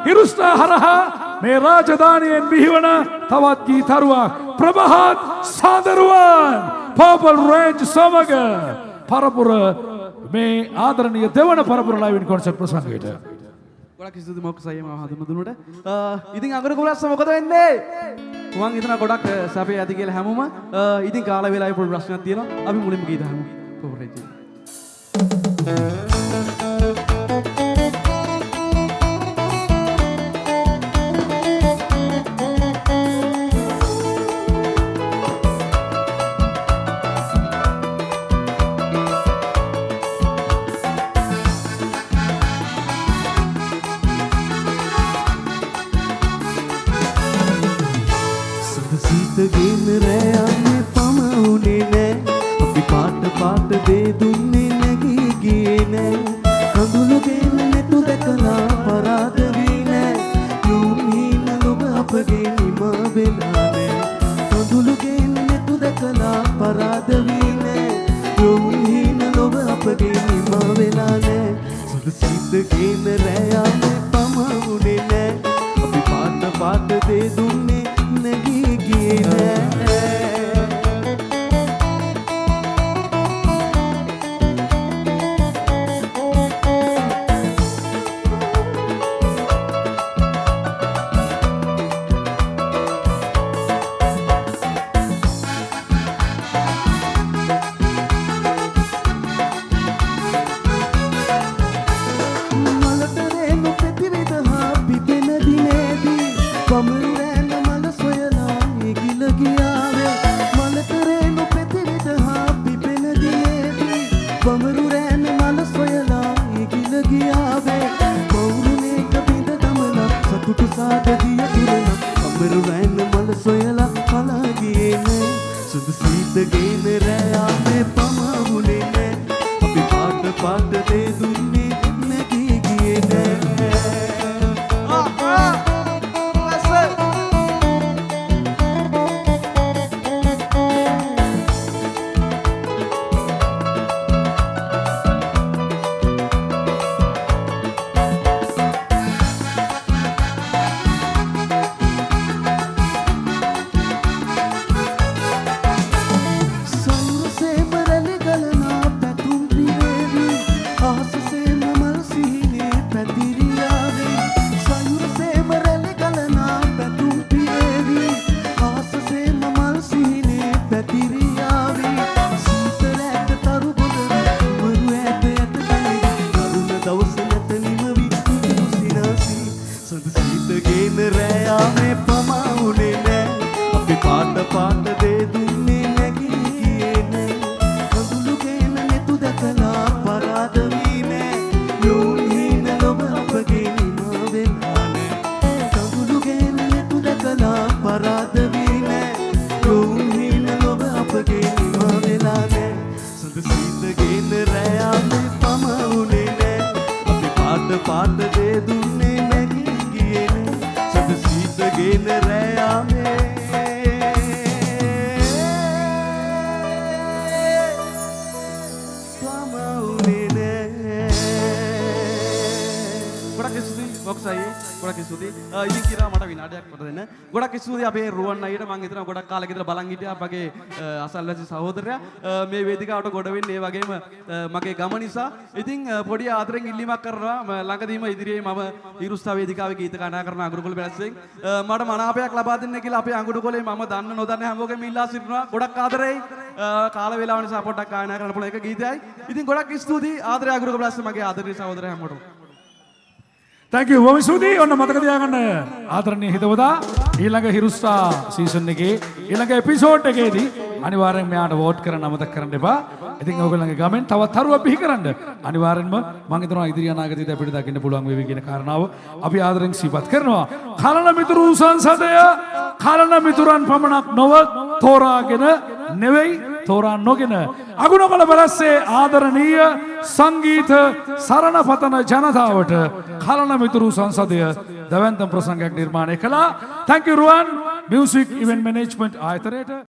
හිරුස්ටා හරහා මේ රාජධානියෙන් බිහිවන තවත් ගීතරුවක් ප්‍රභාත් සාදරුවන් පර්පල් රේන්ජ් සමග පරපුර මේ ආදරණීය දෙවන පරපුර ලයිව් ඉන් කොන්සර්ට් ප්‍රසංගයට ගොඩක් ස්තුතියි මොක්කස් අයියා මම හඳුන්වන දුන්නට. ඉතින් අඟුරු කුලස්ස මොකද වෙන්නේ? මම හිතනවා ගොඩක් සැපේ ඇති කියලා හැමෝම. ඉතින් කාලා වෙලාවේ පොඩි ප්‍රශ්නයක් තියෙනවා. අපි මුලින්ම ගීත අහමු. කොහොමද? ගෙන රෑයන්නේ පමවුනේ නෑ අපි පාට දේ දුන්නේ නැගී ගියේ නෑ කඳුළු ගෙන නැතු දැකලා පරාද වී නෑ යුම්හීන ලොබ අපගේ නිමා වෙලා නෑ කඳුළු ගෙන නැතු දැකලා පරාද වී නෑ යුම්හීන ලොබ අපගේ නිමා වෙලා නෑ සුදු සිත ගෙන රෑයන්නේ පමවුනේ නෑ අපි පාට දේ දුන්නේ නැගී ගියේ නෑ ගොඩක් ස්තුතියි අපේ රුවන් අයියට මම හිතනවා ගොඩක් කාලෙක ඉඳලා බලන් හිටියා අපගේ අසල්වැසි සහෝදරයා මේ වේදිකාවට ගොඩ වෙන්නේ ඒ වගේම මගේ ගම නිසා ඉතින් පොඩි ආදරෙන් ඉල්ලීමක් කරනවා ළඟදීම ඉදිරියේ මම හිරුස්ථා වේදිකාවේ ගීත කණා කරන අඟුරුකොළ බැලස්සෙන් මට මනාපයක් ලබා දෙන්න කියලා අපේ අඟුරුකොළේ මම දන්න නොදන්න හැමෝගෙම ඉල්ලා සිටිනවා ගොඩක් ආදරෙයි කාල වේලාව නිසා පොඩ්ඩක් ගායනා කරන්න පුළුවන් එක ගීතයයි ඉතින් ගොඩක් ස්තුතියි ආදරය අඟුරුකොළ බැලස්ස මගේ ආදරණීය සහෝදරයා හැමෝටම Thank you. බොහොම ස්තුතියි. ඔන්න මතක තියාගන්න ආදරණීය හිතවතා ඊළඟ හිරුස්ටා සීසන් එකේ ඊළඟ එපිසෝඩ් එකේදී අනිවාර්යෙන් මෙයාට වෝට් කරන්න අමතක කරන්න එපා. ඉතින් ඔයගොල්ලන්ගේ ගමෙන් තවත් තරුවක් බිහි කරන්න. අනිවාර්යෙන්ම මම හිතනවා ඉදිරි අනාගතයේදී අපිට දකින්න පුළුවන් වේවි කියන කාරණාව අපි ආදරෙන් සිහිපත් කරනවා. කලන මිතුරු සංසදය කලන මිතුරන් පමණක් නොව තෝරාගෙන නෙවෙයි තෝරා නොගෙන අගුණකොළ බැලස්සේ ආදරණීය සංගීත සරණ පතන ජනතාවට කලන මිතුරු සංසදය දවැන්තම් ප්‍රසංගයක් නිර්මාණය කළා. Thank you Ruwan music event management ආයතනයට